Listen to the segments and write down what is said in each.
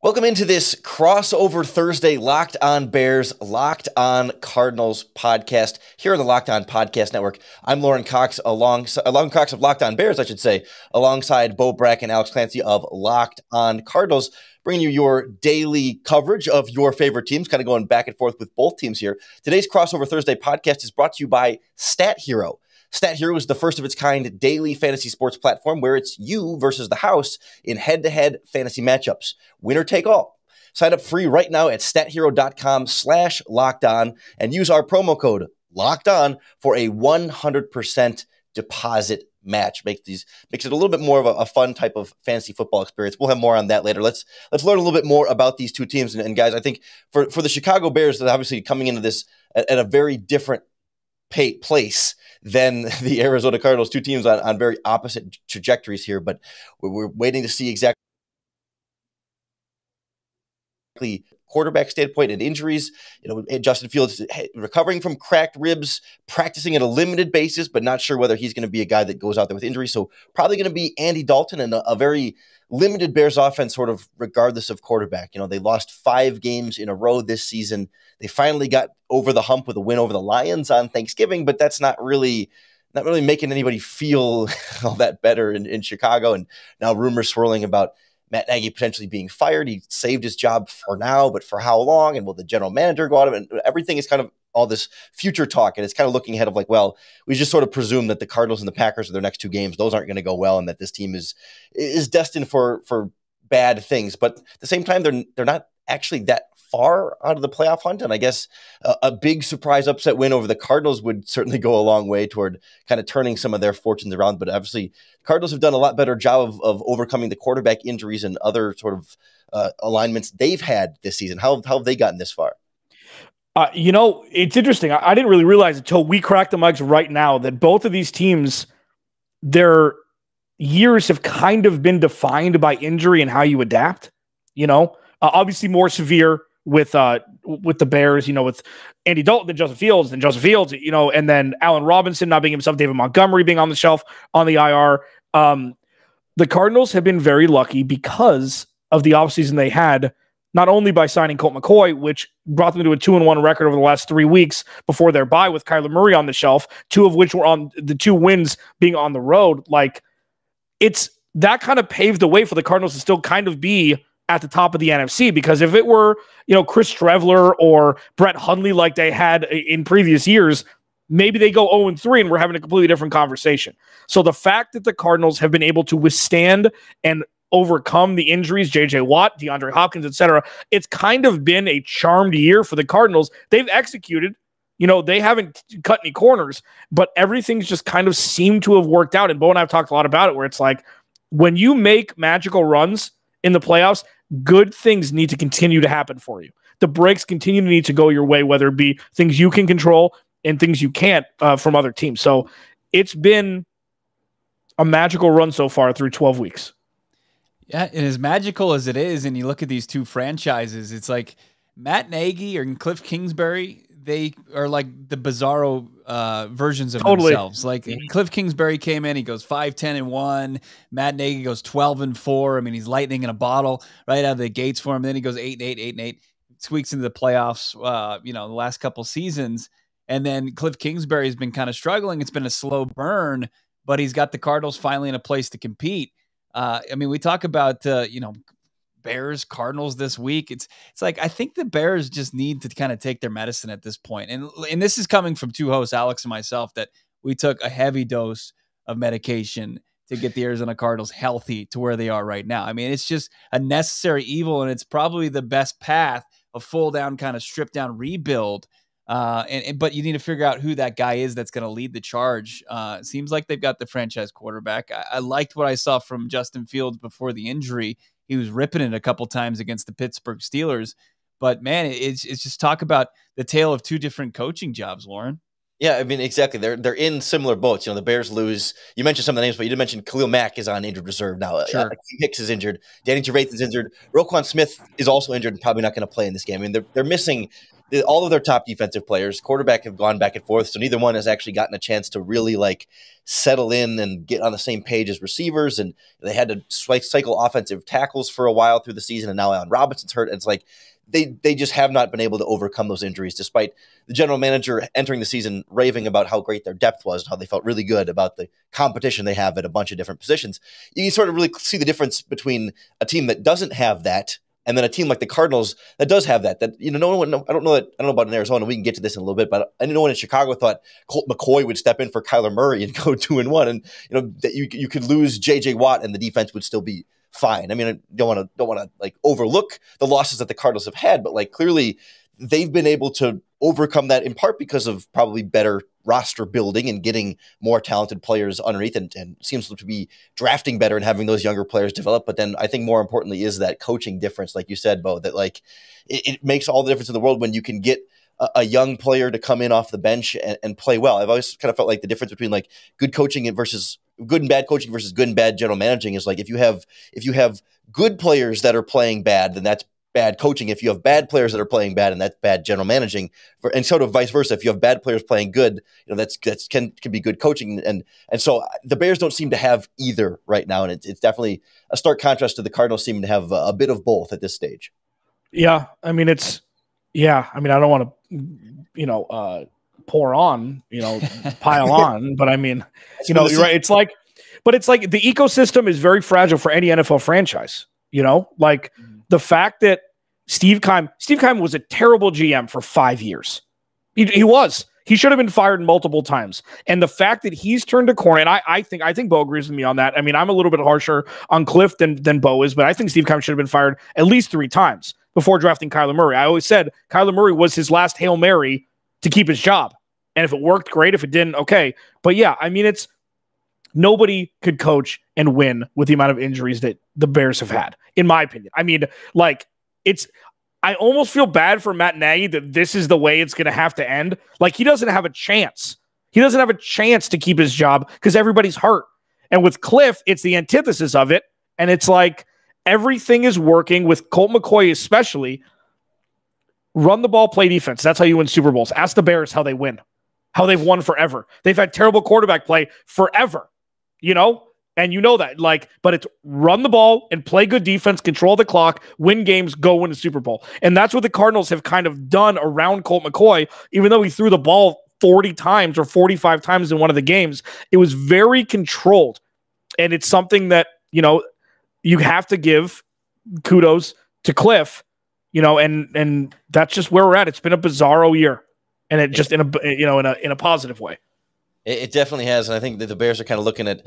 Welcome into this crossover Thursday Locked On Bears, Locked On Cardinals podcast here on the Locked On Podcast Network. I'm Lorin Cox, Lorin Cox of Locked On Bears, I should say, alongside Brack and Alex Clancy of Locked On Cardinals, bringing you your daily coverage of your favorite teams, kind of going back and forth with both teams here. Today's crossover Thursday podcast is brought to you by StatHero. StatHero is the first of its kind daily fantasy sports platform where it's you versus the house in head-to-head fantasy matchups. Winner take all. Sign up free right now at stathero.com/lockedon and use our promo code LOCKEDON for a 100% deposit match. Makes it a little bit more of a fun type of fantasy football experience. We'll have more on that later. Let's learn a little bit more about these two teams. And guys, I think for the Chicago Bears, they're obviously coming into this at a very different place than the Arizona Cardinals, two teams on very opposite trajectories here, but we're waiting to see exactly quarterback standpoint and injuries. Justin Fields recovering from cracked ribs, practicing at a limited basis, but not sure whether he's going to be a guy that goes out there with injuries. So probably going to be Andy Dalton and a very limited Bears offense, sort of regardless of quarterback. They lost 5 games in a row this season. They finally got over the hump with a win over the Lions on Thanksgiving, but that's not really making anybody feel all that better in Chicago. And now rumors swirling about Matt Nagy potentially being fired. He saved his job for now, but for how long? And will the general manager go out of it? And everything is kind of all this future talk. And it's kind of looking ahead of like, well, we just sort of presume that the Cardinals and the Packers are their next 2 games. Those aren't going to go well. And that this team is destined for bad things. But at the same time, they're not actually that far out of the playoff hunt. And I guess a big surprise upset win over the Cardinals would certainly go a long way toward kind of turning some of their fortunes around. But obviously, Cardinals have done a lot better job of overcoming the quarterback injuries and other sort of alignments they've had this season. How have they gotten this far? It's interesting. I didn't really realize until we cracked the mics right now that both of these teams, their years have kind of been defined by injury and how you adapt. Obviously more severe with the Bears, with Andy Dalton than Justin Fields, and then Allen Robinson not being himself, David Montgomery being on the shelf on the IR. The Cardinals have been very lucky because of the offseason they had, not only by signing Colt McCoy, which brought them to a 2-1 record over the last 3 weeks before their bye with Kyler Murray on the shelf, 2 of which were on the 2 wins being on the road. Like, it's that kind of paved the way for the Cardinals to still kind of be at the top of the NFC, because if it were, Chris Trevler or Brett Hundley like they had in previous years, maybe they go 0-3 and we're having a completely different conversation. So the fact that the Cardinals have been able to withstand and overcome the injuries, J.J. Watt, DeAndre Hopkins, etc., it's kind of been a charmed year for the Cardinals. They've executed. They haven't cut any corners, but everything's just kind of seemed to have worked out. And Bo and I have talked a lot about it, where it's like, when you make magical runs in the playoffs, good things need to continue to happen for you. The breaks continue to need to go your way, whether it be things you can control and things you can't from other teams. So it's been a magical run so far through 12 weeks. Yeah, and as magical as it is, and you look at these two franchises, it's like Matt Nagy and Cliff Kingsbury, they are like the bizarro versions of themselves. Like Cliff Kingsbury came in, he goes 5-10-1. Matt Nagy goes 12-4. I mean, he's lightning in a bottle right out of the gates for him. Then he goes 8-8, 8-8, squeaks into the playoffs. The last couple seasons, and then Cliff Kingsbury has been kind of struggling. It's been a slow burn, but he's got the Cardinals finally in a place to compete. We talk about Bears Cardinals this week. It's like, I think the Bears just need to kind of take their medicine at this point. And this is coming from 2 hosts, Alex and myself, that we took a heavy dose of medication to get the Arizona Cardinals healthy to where they are right now. I mean, it's just a necessary evil, and it's probably the best path, a full down kind of stripped down rebuild. But you need to figure out who that guy is that's going to lead the charge. It seems like they've got the franchise quarterback. I liked what I saw from Justin Fields before the injury. He was ripping it a couple times against the Pittsburgh Steelers. But, man, it's just talk about the tale of 2 different coaching jobs, Lorin. Yeah, I mean, exactly. They're in similar boats. The Bears lose. You mentioned some of the names, but you didn't mention Khalil Mack is on injured reserve now. Sure. Akeem Hicks is injured. Danny Trevathan is injured. Roquan Smith is also injured and probably not going to play in this game. I mean, they're missing all of their top defensive players, quarterback, have gone back and forth. So neither one has actually gotten a chance to really like settle in and get on the same page as receivers. And they had to cycle offensive tackles for a while through the season. And now Allen Robinson's hurt. And it's like they just have not been able to overcome those injuries, despite the general manager entering the season raving about how great their depth was and how they felt really good about the competition they have at a bunch of different positions. You can sort of really see the difference between a team that doesn't have that and then a team like the Cardinals that does have that. That, you know, no one. I don't know about in Arizona. We can get to this in a little bit, but I know no one in Chicago thought Colt McCoy would step in for Kyler Murray and go 2-1, and you know that you could lose J.J. Watt and the defense would still be fine. I mean, I don't want to like overlook the losses that the Cardinals have had, but like clearly they've been able to overcome that in part because of probably better roster building and getting more talented players underneath and seems to be drafting better and having those younger players develop. But then I think more importantly is that coaching difference, like you said, Bo, that like it makes all the difference in the world when you can get a young player to come in off the bench and play well. I've always kind of felt like the difference between like good coaching versus good and bad coaching versus good and bad general managing is like if you have good players that are playing bad, then that's bad coaching. If you have bad players that are playing bad, and that's bad general managing, and sort of vice versa. If you have bad players playing good, you know that's can be good coaching. And so the Bears don't seem to have either right now, and it's definitely a stark contrast to the Cardinals seeming to have a bit of both at this stage. Yeah, I mean I don't want to pour on, pile on, but I mean, you're right. It's like the ecosystem is very fragile for any NFL franchise. The fact that Steve Keim was a terrible GM for 5 years. He should have been fired multiple times. And the fact that he's turned a corner, and I think Bo agrees with me on that. I mean, I'm a little bit harsher on Cliff than Bo is, but I think Steve Keim should have been fired at least 3 times before drafting Kyler Murray. I always said Kyler Murray was his last Hail Mary to keep his job. And if it worked, great. If it didn't, okay. But yeah, I mean, nobody could coach and win with the amount of injuries that the Bears have had, in my opinion. I mean, I almost feel bad for Matt Nagy that this is the way it's going to have to end. Like, he doesn't have a chance. He doesn't have a chance to keep his job because everybody's hurt. And with Cliff, it's the antithesis of it. And it's like everything is working with Colt McCoy, especially. Run the ball, play defense. That's how you win Super Bowls. Ask the Bears how they win, how they've won forever. They've had terrible quarterback play forever. And that, but it's run the ball and play good defense, control the clock, win games, go win a Super Bowl. And that's what the Cardinals have kind of done around Colt McCoy, even though he threw the ball 40 times or 45 times in one of the games. It was very controlled. And it's something that, you have to give kudos to Cliff, and that's just where we're at. It's been a bizarro year, and it just in a positive way. It definitely has, and I think that the Bears are kind of looking at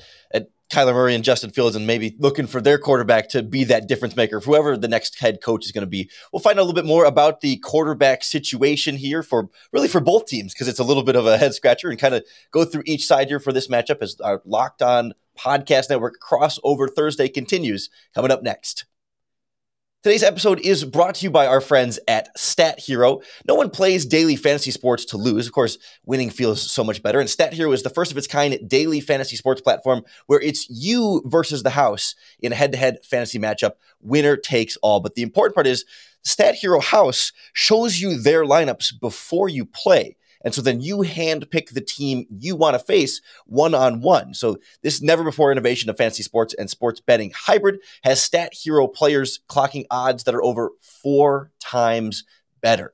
Kyler Murray and Justin Fields and maybe looking for their quarterback to be that difference maker, whoever the next head coach is going to be. We'll find out a little bit more about the quarterback situation here for both teams because it's a little bit of a head scratcher and kind of go through each side here for this matchup as our Locked On Podcast Network crossover Thursday continues coming up next. Today's episode is brought to you by our friends at StatHero. No one plays daily fantasy sports to lose. Of course, winning feels so much better. And StatHero is the first of its kind daily fantasy sports platform where it's you versus the house in a head-to-head fantasy matchup. Winner takes all. But the important part is StatHero House shows you their lineups before you play. And so then you handpick the team you want to face one-on-one. So this never-before innovation of fantasy sports and sports betting hybrid has StatHero players clocking odds that are over 4 times better.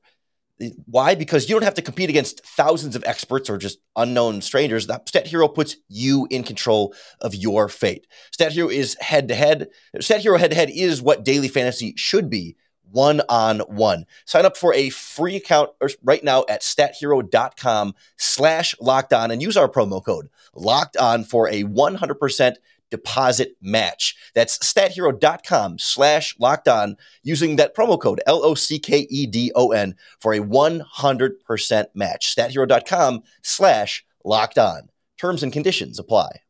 Why? Because you don't have to compete against thousands of experts or just unknown strangers. StatHero puts you in control of your fate. StatHero is head-to-head. StatHero head-to-head is what daily fantasy should be. One-on-one. Sign up for a free account right now at stathero.com/lockedon and use our promo code LOCKEDON for a 100% deposit match. That's stathero.com/lockedon using that promo code LOCKEDON for a 100% match. stathero.com/lockedon. Terms and conditions apply.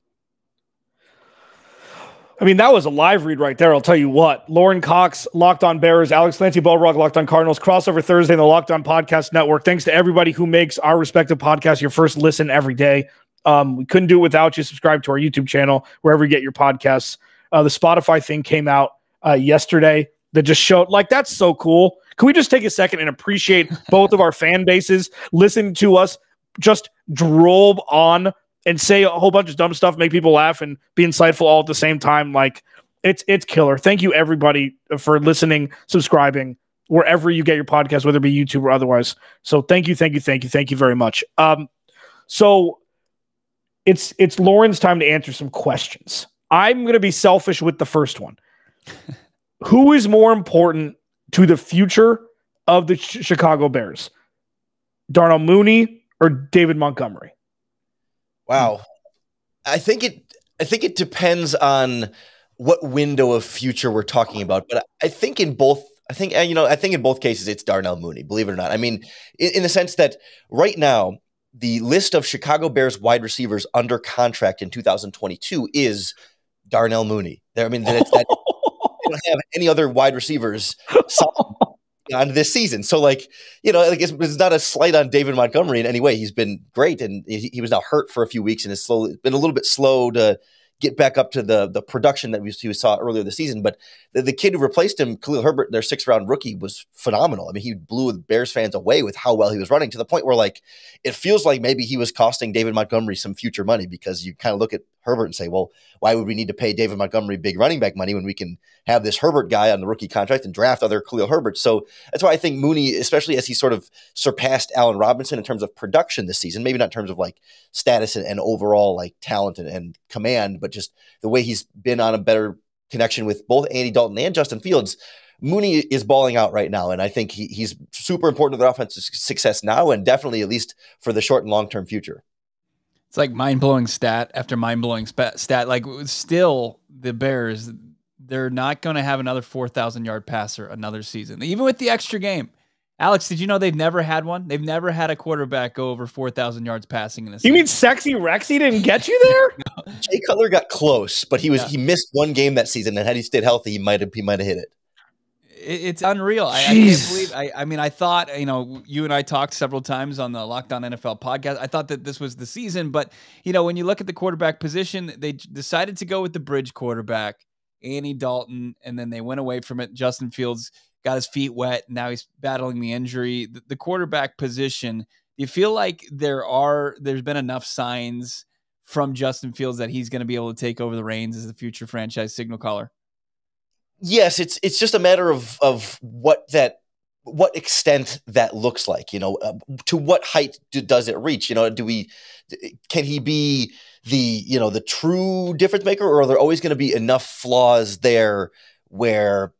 I mean, that was a live read right there. I'll tell you what. Lorin Cox, Locked On Bears, Alex Clancy, Rock, Locked On Cardinals, crossover Thursday in the Locked On Podcast Network. Thanks to everybody who makes our respective podcasts your first listen every day. We couldn't do it without you. Subscribe to our YouTube channel, wherever you get your podcasts. The Spotify thing came out yesterday that just showed, that's so cool. Can we just take a second and appreciate both of our fan bases, listen to us just droll on and say a whole bunch of dumb stuff, make people laugh and be insightful all at the same time? Like, it's killer. Thank you, everybody, for listening, subscribing, wherever you get your podcast, whether it be YouTube or otherwise. So thank you very much. So it's Lorin's time to answer some questions. I'm going to be selfish with the first one. Who is more important to the future of the Chicago Bears? Darnold Mooney or David Montgomery? Wow. I think it depends on what window of future we're talking about, but I think in both cases it's Darnell Mooney, believe it or not. I mean, in the sense that right now, the list of Chicago Bears wide receivers under contract in 2022 is Darnell Mooney. They don't have any other wide receivers on this season. So, it's not a slight on David Montgomery in any way. He's been great, and he was now hurt for a few weeks and has been a little bit slow to get back up to the production that we saw earlier this season. But the kid who replaced him, Khalil Herbert, their 6th-round rookie, was phenomenal. I mean, he blew Bears fans away with how well he was running, to the point where it feels like maybe he was costing David Montgomery some future money, because you kind of look at Herbert and say, well, why would we need to pay David Montgomery big running back money when we can have this Herbert guy on the rookie contract and draft other Khalil Herbert? So that's why I think Mooney, especially as he sort of surpassed Allen Robinson in terms of production this season, maybe not in terms of status and overall talent and command, but just the way he's been on a better connection with both Andy Dalton and Justin Fields. Mooney is balling out right now, and I think he's super important to their offensive success now, and definitely at least for the short and long-term future. It's like mind-blowing stat after mind-blowing stat. Still, the Bears, they're not going to have another 4,000-yard passer another season, even with the extra game. Alex, did you know they've never had one? They've never had a quarterback go over 4,000 yards passing in a season. You mean Sexy Rexy didn't get you there? No. Jay Cutler got close, but he missed one game that season, and had he stayed healthy, he might have hit it. It's unreal. I can't believe. I thought, you and I talked several times on the Locked On NFL podcast. I thought that this was the season, but when you look at the quarterback position, they decided to go with the bridge quarterback, Andy Dalton, and then they went away from it. Justin Fields got his feet wet. Now he's battling the injury. The quarterback position, do you feel like there's been enough signs from Justin Fields that he's going to be able to take over the reins as the future franchise signal caller? Yes, it's just a matter of what extent that looks like. To what height does it reach? Can he be the true difference maker, or are there always going to be enough flaws there where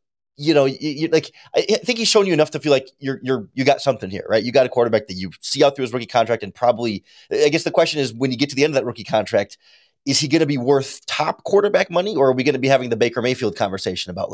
I think he's shown you enough to feel like you got something here, right? You got a quarterback that you see out through his rookie contract, and probably, I guess the question is, when you get to the end of that rookie contract, is he going to be worth top quarterback money, or are we going to be having the Baker Mayfield conversation about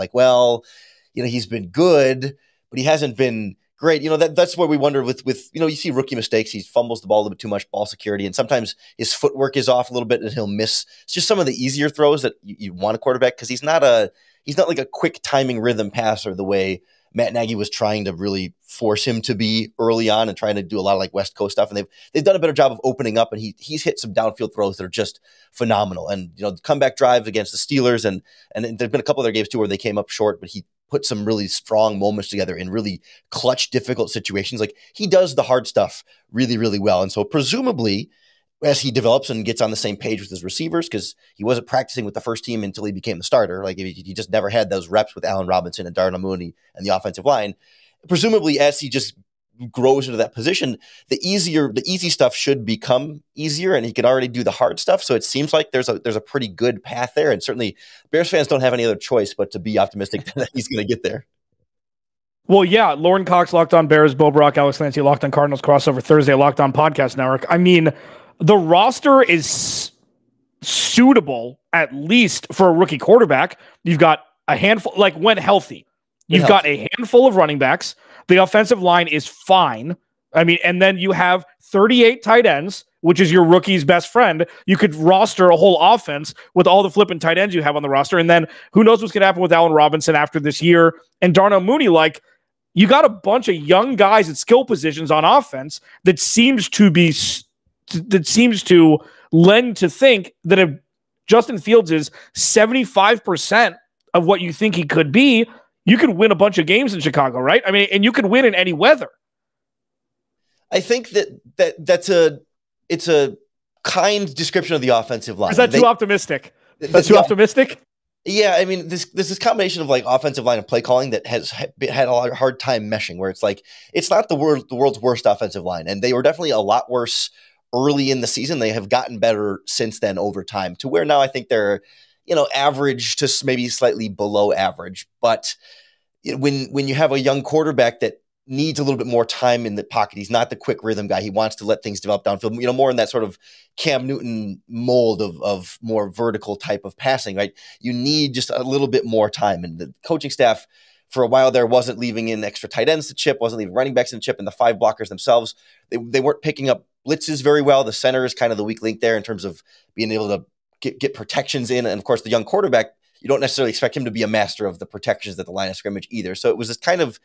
he's been good, but he hasn't been great? That's where we wonder with you see rookie mistakes. He fumbles the ball a little bit too much, ball security, and sometimes his footwork is off a little bit and he'll miss. It's just some of the easier throws that you want a quarterback, because he's not like a quick timing rhythm passer the way Matt Nagy was trying to really force him to be early on, and trying to do a lot of West Coast stuff. And they've done a better job of opening up, and he's hit some downfield throws that are just phenomenal. And comeback drives against the Steelers, and there's been a couple other games too where they came up short, but he put some really strong moments together in really clutch, difficult situations. He does the hard stuff really, really well. And so presumably, as he develops and gets on the same page with his receivers, because he wasn't practicing with the first team until he became the starter. He just never had those reps with Allen Robinson and Darnell Mooney and the offensive line. Presumably, as he just grows into that position, the easy stuff should become easier, and he can already do the hard stuff. So it seems like there's a pretty good path there, and certainly Bears fans don't have any other choice but to be optimistic that he's going to get there. Well, yeah, Lorin Cox, Locked On Bears, Bo Brock, Alex Clancy, Locked On Cardinals, crossover Thursday, Locked On Podcast Network. I mean, the roster is suitable, at least for a rookie quarterback. You've got a handful, when healthy. You've got a handful of running backs. The offensive line is fine. I mean, and then you have 38 tight ends, which is your rookie's best friend. You could roster a whole offense with all the flipping tight ends you have on the roster. And then who knows what's going to happen with Allen Robinson after this year. And Darnell Mooney, you got a bunch of young guys at skill positions on offense that seems to lend to think that if Justin Fields is 75% of what you think he could be, you could win a bunch of games in Chicago, right? I mean, and you could win in any weather. I think that's a kind description of the offensive line. Is that too optimistic? That's too optimistic? Yeah, I mean, this combination of like offensive line and play calling that has had a hard time meshing, where it's like it's not the world's worst offensive line, and they were definitely a lot worse early in the season. They have gotten better since then over time, to where now I think they're average to maybe slightly below average. But when you have a young quarterback that needs a little bit more time in the pocket, he's not the quick rhythm guy. He wants to let things develop downfield, more in that sort of Cam Newton mold of more vertical type of passing, right? You need just a little bit more time. And the coaching staff for a while there wasn't leaving in extra tight ends to chip, wasn't leaving running backs in chip, and the 5 blockers themselves, they weren't picking up blitzes very well. The center is kind of the weak link there in terms of being able to get protections in. And of course, the young quarterback, you don't necessarily expect him to be a master of the protections at the line of scrimmage either. So it was this kind of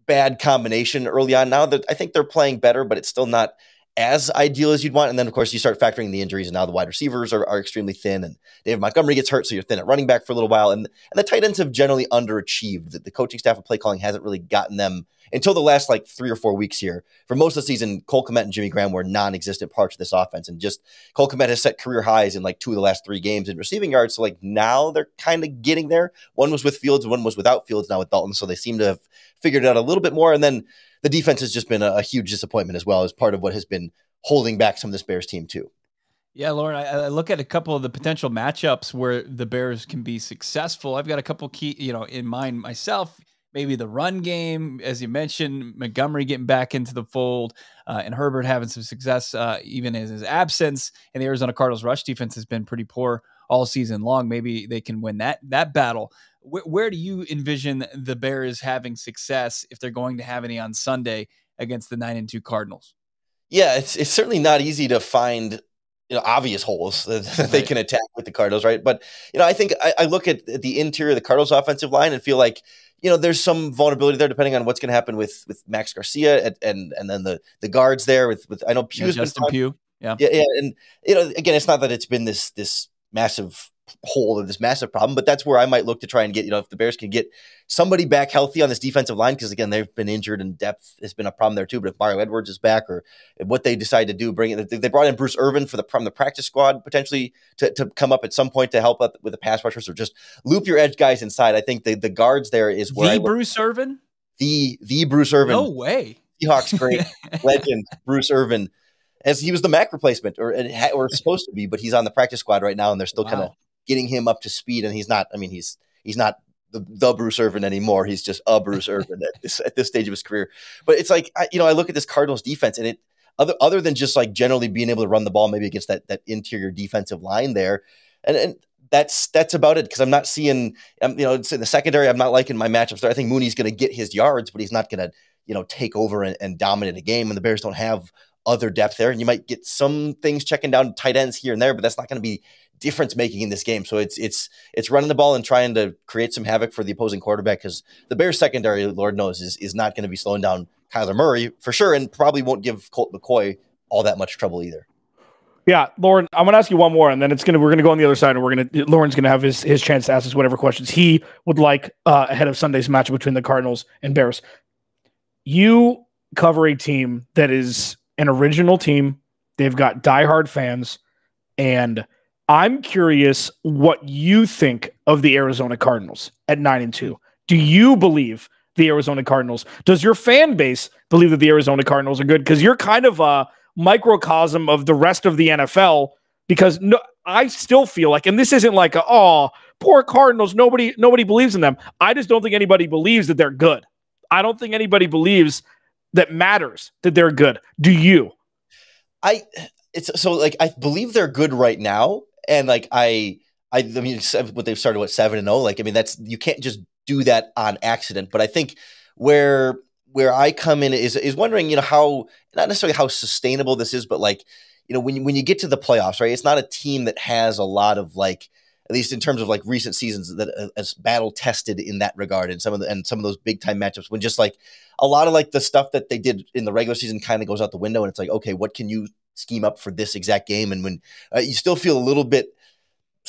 bad combination early on. Now that I think they're playing better, but it's still not as ideal as you'd want. And then of course you start factoring the injuries, and now the wide receivers are extremely thin, and David Montgomery gets hurt, so you're thin at running back for a little while. And the tight ends have generally underachieved. The coaching staff of play calling hasn't really gotten them until the last 3 or 4 weeks here. For most of the season, Cole Kmet and Jimmy Graham were non-existent parts of this offense. And just Cole Kmet has set career highs in 2 of the last 3 games in receiving yards. So now they're kind of getting there. One was with Fields, one was without Fields, now with Dalton. So they seem to have figured it out a little bit more. And then the defense has just been a huge disappointment as well, as part of what has been holding back some of this Bears team too. Yeah, Lorin, I look at a couple of the potential matchups where the Bears can be successful. I've got a couple key, in mind myself. Maybe the run game, as you mentioned, Montgomery getting back into the fold, and Herbert having some success even in his absence. And the Arizona Cardinals rush defense has been pretty poor all season long. Maybe they can win that battle. Where do you envision the Bears having success, if they're going to have any on Sunday against the 9-2 Cardinals? Yeah, it's certainly not easy to find obvious holes that they can attack with the Cardinals, right? But I think I look at the interior of the Cardinals offensive line and feel like there's some vulnerability there, depending on what's going to happen with Max Garcia and then the guards there with I know Pugh's Justin Pugh, yeah, and again, it's not that it's been this massive hole or this massive problem, but that's where I might look to try and get, if the Bears can get somebody back healthy on this defensive line, because again, they've been injured and depth has been a problem there too. But if Mario Edwards is back, or what they decide to do, they brought in Bruce Irvin from the practice squad potentially to come up at some point to help out with the pass rushers, or just loop your edge guys inside. I think the guards there is where Bruce Irvin, the Bruce Irvin, no way, Seahawks great legend Bruce Irvin, as he was the Mac replacement or supposed to be, but he's on the practice squad right now, and they're still kind of getting him up to speed. And he's not not the Bruce Irvin anymore. He's just a Bruce Irvin at this stage of his career. But it's I look at this Cardinals defense, and it other than just generally being able to run the ball maybe against that interior defensive line there, and that's about it, because I'm not seeing it's in the secondary. I'm not liking my matchups there. I think Mooney's going to get his yards, but he's not going to take over and dominate a game. And the Bears don't have other depth there, and you might get some things checking down tight ends here and there, but that's not going to be difference making in this game. So it's running the ball and trying to create some havoc for the opposing quarterback, because the Bears secondary, Lord knows, is not going to be slowing down Kyler Murray for sure, and probably won't give Colt McCoy all that much trouble either. Yeah, Lorin, I'm going to ask you one more, and then we're going to go on the other side, and Lorin's going to have his chance to ask us whatever questions he would like ahead of Sunday's matchup between the Cardinals and Bears. You cover a team that is an original team. They've got diehard fans, and I'm curious what you think of the Arizona Cardinals at 9-2. Do you believe the Arizona Cardinals? Does your fan base believe that the Arizona Cardinals are good? Because you're kind of a microcosm of the rest of the NFL. Because I still feel like, and this isn't like poor Cardinals, nobody believes in them. I just don't think anybody believes that they're good. I don't think anybody believes that matters that they're good. Do you? I believe they're good right now. And I mean, what they've started, 7-0. That's, you can't just do that on accident. But I think where I come in is wondering, how, not necessarily how sustainable this is, but when you get to the playoffs, right? It's not a team that has a lot of at least in terms of recent seasons, that is battle tested in that regard, and some of those big time matchups, when just a lot of the stuff that they did in the regular season kind of goes out the window, and it's okay, what can you scheme up for this exact game? And when you still feel a little bit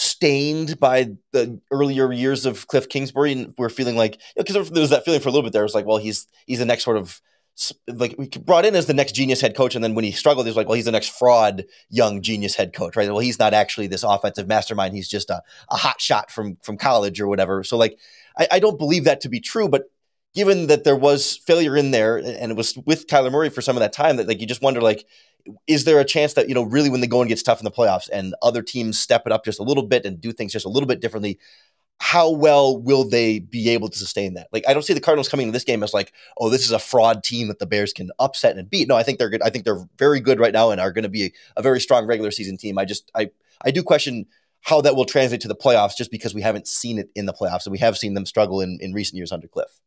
stained by the earlier years of Cliff Kingsbury, and we're feeling like, because there was that feeling for a little bit there. It was like, well, he's the next sort of, like, we brought in as the next genius head coach, and then when he struggled, he was like, well, he's the next fraud young genius head coach, right? Well, he's not actually this offensive mastermind. He's just a hot shot from college or whatever. So like, I don't believe that to be true, but given that there was failure in there, and it was with Kyler Murray for some of that time, that like you just wonder, like, is there a chance that, really when the going gets tough in the playoffs and other teams step it up just a little bit and do things just a little bit differently, how well will they be able to sustain that? Like, I don't see the Cardinals coming into this game as like, oh, this is a fraud team that the Bears can upset and beat. No, I think they're good. I think they're very good right now and are going to be a very strong regular season team. I do question how that will translate to the playoffs, just because we haven't seen it in the playoffs, and we have seen them struggle in recent years under Cliff.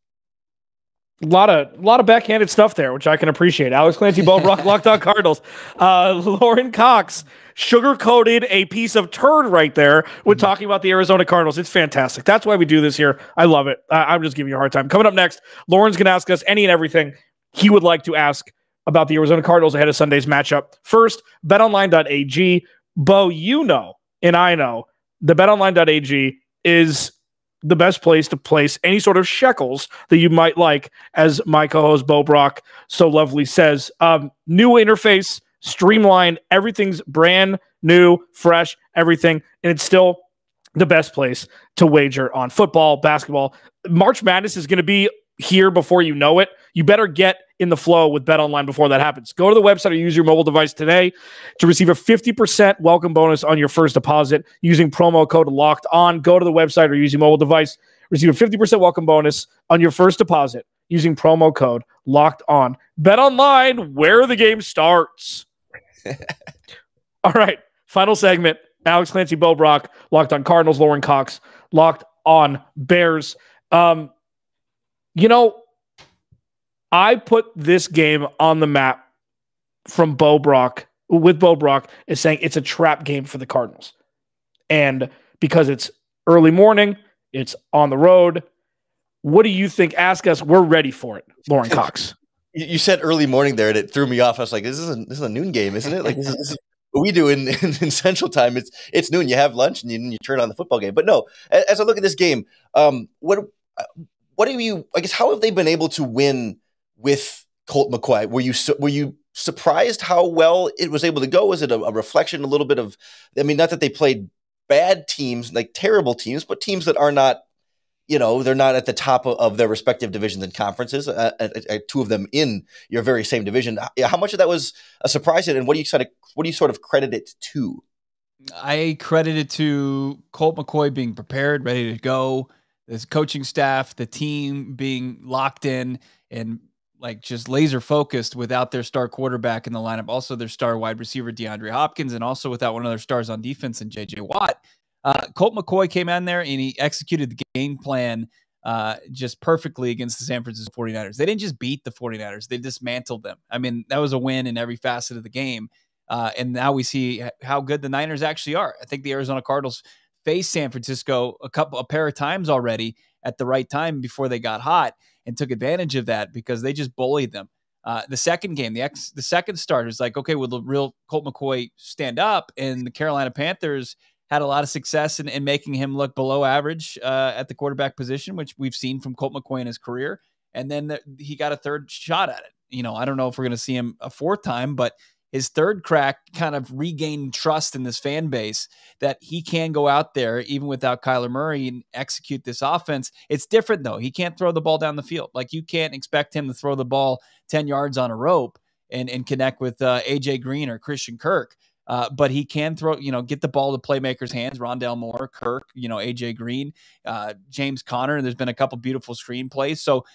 A lot of backhanded stuff there, which I can appreciate. Alex Clancy, Bo Brock, Locked On Cardinals. Lorin Cox sugar-coated a piece of turd right there with talking about the Arizona Cardinals. It's fantastic. That's why we do this here. I love it. I'm just giving you a hard time. Coming up next, Lorin's going to ask us any and everything he would like to ask about the Arizona Cardinals ahead of Sunday's matchup. First, BetOnline.ag. Bo, and I know, the BetOnline.ag is the best place to place any sort of shekels that you might like, as my co-host Bo Brock so lovely says. New interface, streamlined, everything's brand new, fresh, everything, and it's still the best place to wager on football, basketball. March Madness is going to be here before you know it. You better get in the flow with BetOnline before that happens. Go to the website or use your mobile device today to receive a 50% welcome bonus on your first deposit using promo code Locked On. Go to the website or use your mobile device. Receive a 50% welcome bonus on your first deposit using promo code Locked On. BetOnline, where the game starts. All right, final segment. Alex Clancy, Bo Brock, Locked On Cardinals, Lorin Cox, Locked On Bears. I put this game on the map with Bo Brock, is saying it's a trap game for the Cardinals. And because it's early morning, it's on the road. What do you think? Ask us. We're ready for it, Lorin Cox. You said early morning there, and it threw me off. I was like, this is a noon game, isn't it? Like, this is what we do in Central Time. It's noon. You have lunch, and you turn on the football game. But no, as I look at this game, what do you, I guess, how have they been able to win with Colt McCoy? Were you surprised how well it was able to go? Was it a reflection, a little bit of, I mean, not that they played bad teams, like terrible teams, but teams that are not, they're not at the top of their respective divisions and conferences, two of them in your very same division. How much of that was a surprise, and what do you sort of credit it to? I credit it to Colt McCoy being prepared, ready to go, this coaching staff, the team being locked in and like just laser focused without their star quarterback in the lineup, also their star wide receiver DeAndre Hopkins, and also without one of their stars on defense in JJ Watt. Colt McCoy came in there and he executed the game plan just perfectly against the San Francisco 49ers. They didn't just beat the 49ers, they dismantled them. I mean, that was a win in every facet of the game. And now we see how good the Niners actually are. I think the Arizona Cardinals faced San Francisco a pair of times already at the right time before they got hot, and took advantage of that because they just bullied them. The second game, the second start is like, okay, will the real Colt McCoy stand up? And the Carolina Panthers had a lot of success in making him look below average at the quarterback position, which we've seen from Colt McCoy in his career. And then he got a third shot at it. I don't know if we're going to see him a fourth time, but his third crack kind of regained trust in this fan base that he can go out there even without Kyler Murray and execute this offense. It's different though. He can't throw the ball down the field. Like, you can't expect him to throw the ball 10 yards on a rope and connect with AJ Green or Christian Kirk. But he can throw, get the ball to playmakers' hands. Rondale Moore, Kirk, AJ Green, James Conner. There's been a couple beautiful screenplays. So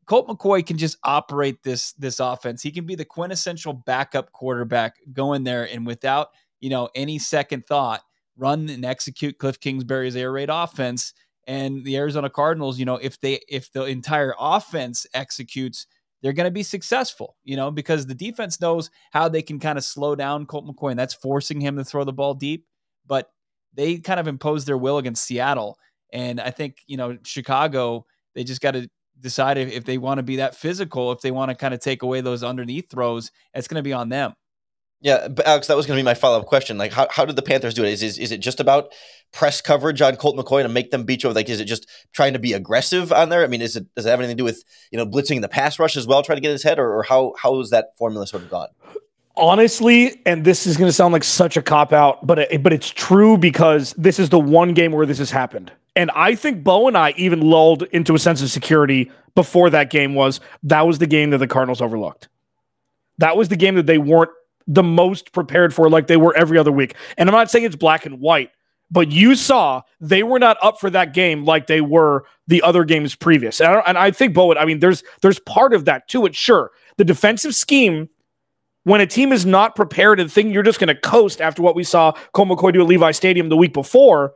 Colt McCoy can just operate this offense. He can be the quintessential backup quarterback, go in there and without, any second thought, run and execute Cliff Kingsbury's air raid offense. And the Arizona Cardinals, if the entire offense executes, they're going to be successful, because the defense knows how they can kind of slow down Colt McCoy, and that's forcing him to throw the ball deep. But they kind of imposed their will against Seattle. And I think, Chicago, they just got to decide if they want to be that physical, if they want to kind of take away those underneath throws, it's going to be on them. Yeah, but Alex, that was going to be my follow-up question. Like, how did the Panthers do it? Is it just about press coverage on Colt McCoy to make them beat you? Like, is it just trying to be aggressive on there? I mean, does it have anything to do with, blitzing the pass rush as well, trying to get his head, or how is that formula sort of gone? Honestly, and this is going to sound like such a cop-out, but it's true because this is the one game where this has happened. And I think Bo and I even lulled into a sense of security before that game that was the game that the Cardinals overlooked. That was the game that they weren't the most prepared for, like they were every other week. And I'm not saying it's black and white, but you saw they were not up for that game like they were the other games previous. And I think Bo, there's part of that to it. Sure, the defensive scheme, when a team is not prepared and think you're just going to coast after what we saw Colt McCoy do at Levi Stadium the week before,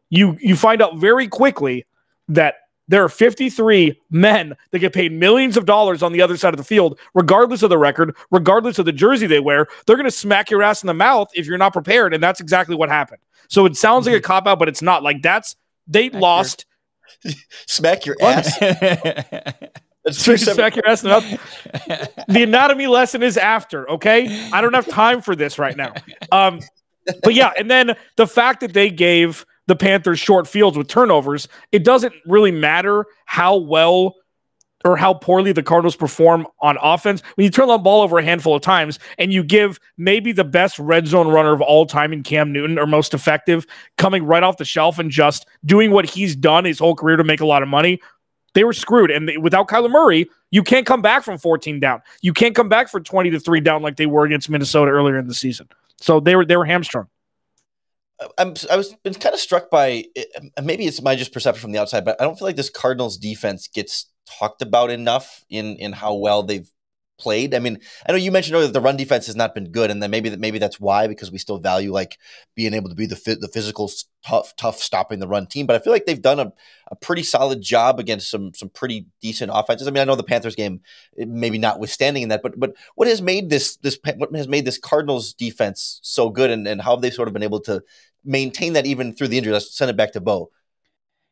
you find out very quickly that there are 53 men that get paid millions of dollars on the other side of the field, regardless of the record, regardless of the jersey they wear. They're going to smack your ass in the mouth if you're not prepared, and that's exactly what happened. So it sounds like a cop-out, but it's not. Like, they lost. Smack your ass? Smack your ass in the mouth. The anatomy lesson is after, okay? I don't have time for this right now. But yeah, and then the fact that they gave the Panthers short fields with turnovers, it doesn't really matter how well or how poorly the Cardinals perform on offense. When you turn the ball over a handful of times and you give maybe the best red zone runner of all time in Cam Newton, or most effective, coming right off the shelf and just doing what he's done his whole career to make a lot of money, they were screwed. And without Kyler Murray, you can't come back from 14 down. You can't come back for 20-3 down like they were against Minnesota earlier in the season. So they were hamstrung. I was been kind of struck by, maybe it's my just perception from the outside, but I don't feel like this Cardinals defense gets talked about enough in how well they've played. I mean, I know you mentioned earlier that the run defense has not been good, and then maybe that's why, because we still value like being able to be the physical tough stopping the run team. But I feel like they've done a pretty solid job against some pretty decent offenses. I mean, I know the Panthers game maybe notwithstanding in that, but what has made this Cardinals defense so good, and how have they sort of been able to maintain that even through the injury? Let's send it back to Bo.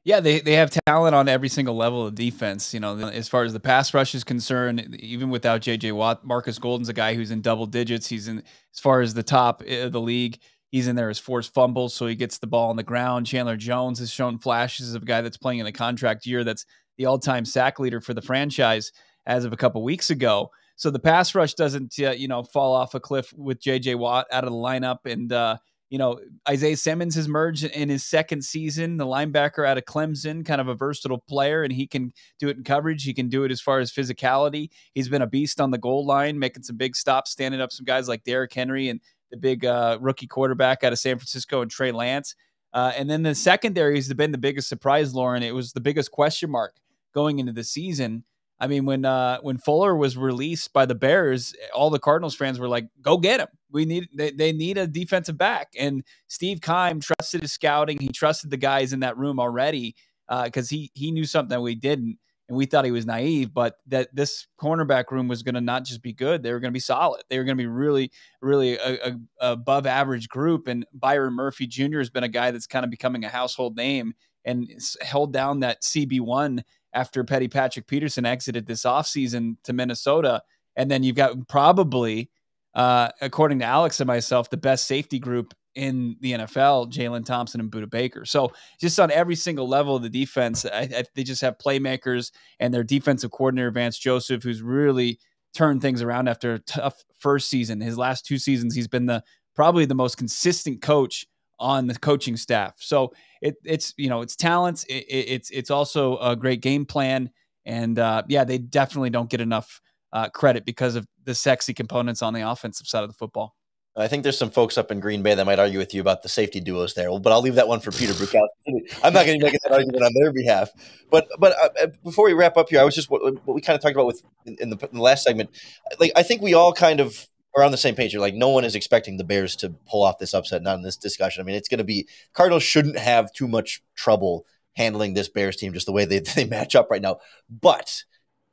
Yeah, they have talent on every single level of defense. As far as the pass rush is concerned, even without J.J. Watt, Marcus Golden's a guy who's in double digits. He's in, as far as the top of the league, he's in there as forced fumbles, so he gets the ball on the ground. Chandler Jones has shown flashes of a guy that's playing in a contract year that's the all-time sack leader for the franchise as of a couple weeks ago. So the pass rush doesn't, fall off a cliff with J.J. Watt out of the lineup. And, Isaiah Simmons has merged in his second season, the linebacker out of Clemson, kind of a versatile player, and he can do it in coverage. He can do it as far as physicality. He's been a beast on the goal line, making some big stops, standing up some guys like Derrick Henry and the big rookie quarterback out of San Francisco and Trey Lance. And then the secondary has been the biggest surprise, Lorin. It was the biggest question mark going into the season. I mean, when Fuller was released by the Bears, all the Cardinals fans were like, "Go get him! They need a defensive back." And Steve Keim trusted his scouting. He trusted the guys in that room already because he knew something that we didn't, and we thought he was naive. But that this cornerback room was going to not just be good; they were going to be solid. They were going to be really, really a above average group. And Byron Murphy Jr. has been a guy that's kind of becoming a household name and held down that CB1 after Petty Patrick Peterson exited this offseason to Minnesota. And then you've got probably, according to Alex and myself, the best safety group in the NFL, Jalen Thompson and Budda Baker. So just on every single level of the defense, they just have playmakers, and their defensive coordinator, Vance Joseph, who's really turned things around after a tough first season. His last two seasons, he's been probably the most consistent coach on the coaching staff. So it's talents. It's also a great game plan. And they definitely don't get enough credit because of the sexy components on the offensive side of the football. I think there's some folks up in Green Bay that might argue with you about the safety duos there, but I'll leave that one for Peter Bukowski. I'm not going to make that argument on their behalf. But before we wrap up here, I was just what we kind of talked about in the last segment. Like, I think we all kind of are on the same page. Like, no one is expecting the Bears to pull off this upset, not in this discussion. I mean, it's going to be – Cardinals shouldn't have too much trouble handling this Bears team just the way they match up right now. But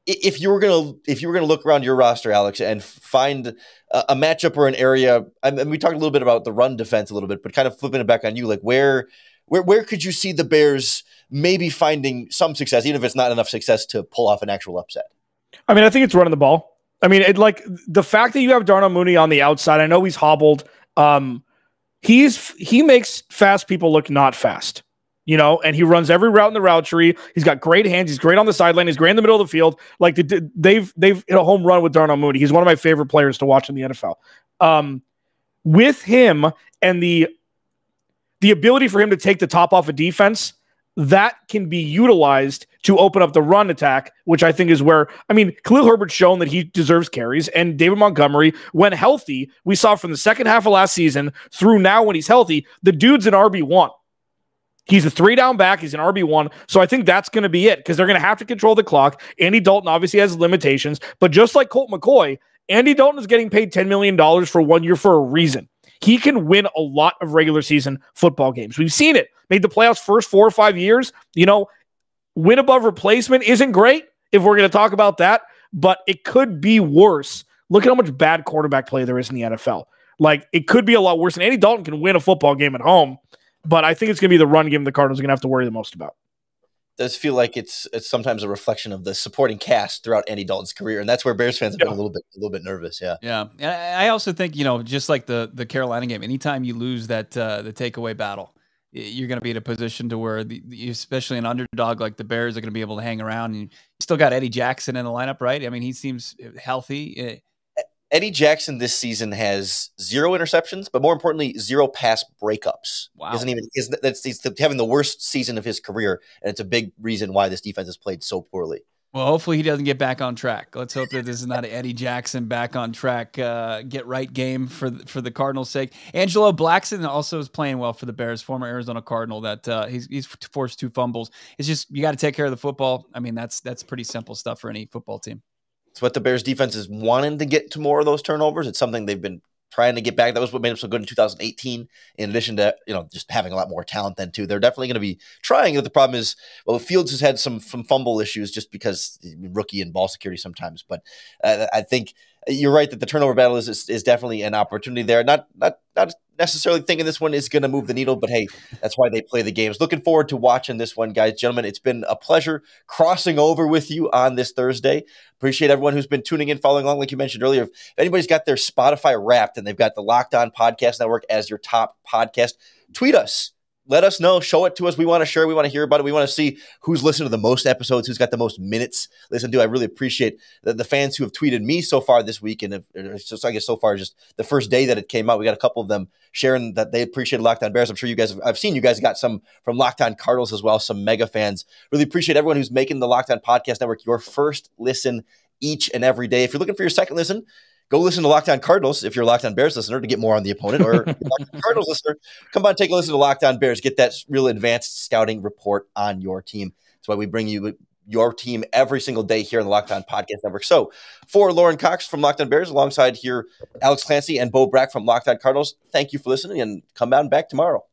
if you were gonna look around your roster, Alex, and find a matchup or an area – and we talked a little bit about the run defense a little bit, but kind of flipping it back on you, like where could you see the Bears maybe finding some success, even if it's not enough success to pull off an actual upset? I mean, I think it's running the ball. I mean, the fact that you have Darnell Mooney on the outside, I know he's hobbled. He makes fast people look not fast, and he runs every route in the route tree. He's got great hands. He's great on the sideline. He's great in the middle of the field. Like they've hit a home run with Darnell Mooney. He's one of my favorite players to watch in the NFL. With him and the ability for him to take the top off a defense, that can be utilized to open up the run attack, which I think is where, Khalil Herbert's shown that he deserves carries, and David Montgomery, when healthy, we saw from the second half of last season through now when he's healthy, the dude's an RB1. He's a 3-down back. He's an RB1. So I think that's going to be it because they're going to have to control the clock. Andy Dalton obviously has limitations, but just like Colt McCoy, Andy Dalton is getting paid $10 million for 1 year for a reason. He can win a lot of regular season football games. We've seen it. Made the playoffs first 4 or 5 years. Win above replacement isn't great if we're going to talk about that, but it could be worse. Look at how much bad quarterback play there is in the NFL. Like, it could be a lot worse. And Andy Dalton can win a football game at home, but I think it's going to be the run game the Cardinals are going to have to worry the most about. Does feel like it's sometimes a reflection of the supporting cast throughout Andy Dalton's career, and that's where Bears fans have been a little bit nervous. Yeah. And I also think just like the Carolina game, anytime you lose that the takeaway battle, you're going to be in a position to where especially an underdog like the Bears are going to be able to hang around. And you still got Eddie Jackson in the lineup, right? I mean, he seems healthy. Eddie Jackson this season has 0 interceptions, but more importantly, 0 pass breakups. Wow. He's having the worst season of his career, and it's a big reason why this defense has played so poorly. Well, hopefully he doesn't get back on track. Let's hope that this is not an Eddie Jackson back on track, get right game for the Cardinals' sake. Angelo Blackson also is playing well for the Bears, former Arizona Cardinal. That he's forced 2 fumbles. It's just you got to take care of the football. I mean, that's pretty simple stuff for any football team. It's what the Bears defense is wanting to get to more of those turnovers. It's something they've been trying to get back. That was what made them so good in 2018, in addition to, just having a lot more talent then too. They're definitely going to be trying. The problem is, Fields has had some fumble issues just because rookie and ball security sometimes. But I think you're right that the turnover battle is definitely an opportunity there. Not necessarily thinking this one is going to move the needle, but hey, that's why they play the games. Looking forward to watching this one, guys. Gentlemen, it's been a pleasure crossing over with you on this Thursday. Appreciate everyone who's been tuning in, following along, like you mentioned earlier. If anybody's got their Spotify Wrapped and they've got the Locked On Podcast Network as your top podcast, tweet us. Let us know. Show it to us. We want to share. We want to hear about it. We want to see who's listened to the most episodes, who's got the most minutes listened to. I really appreciate the fans who have tweeted me so far this week. And I guess so far, just the first day that it came out, we got a couple of them sharing that they appreciated Locked On Bears. I'm sure you guys, I've seen you guys got some from Locked On Cardinals as well, some mega fans. Really appreciate everyone who's making the Locked On Podcast Network your first listen each and every day. If you're looking for your second listen, go listen to Locked On Cardinals if you're a Locked On Bears listener to get more on the opponent, or Locked On Cardinals listener, come on, take a listen to Locked On Bears. Get that real advanced scouting report on your team. That's why we bring you your team every single day here on the Locked On Podcast Network. So for Lorin Cox from Locked On Bears, alongside here Alex Clancy and Bo Brack from Locked On Cardinals, thank you for listening, and come on back tomorrow.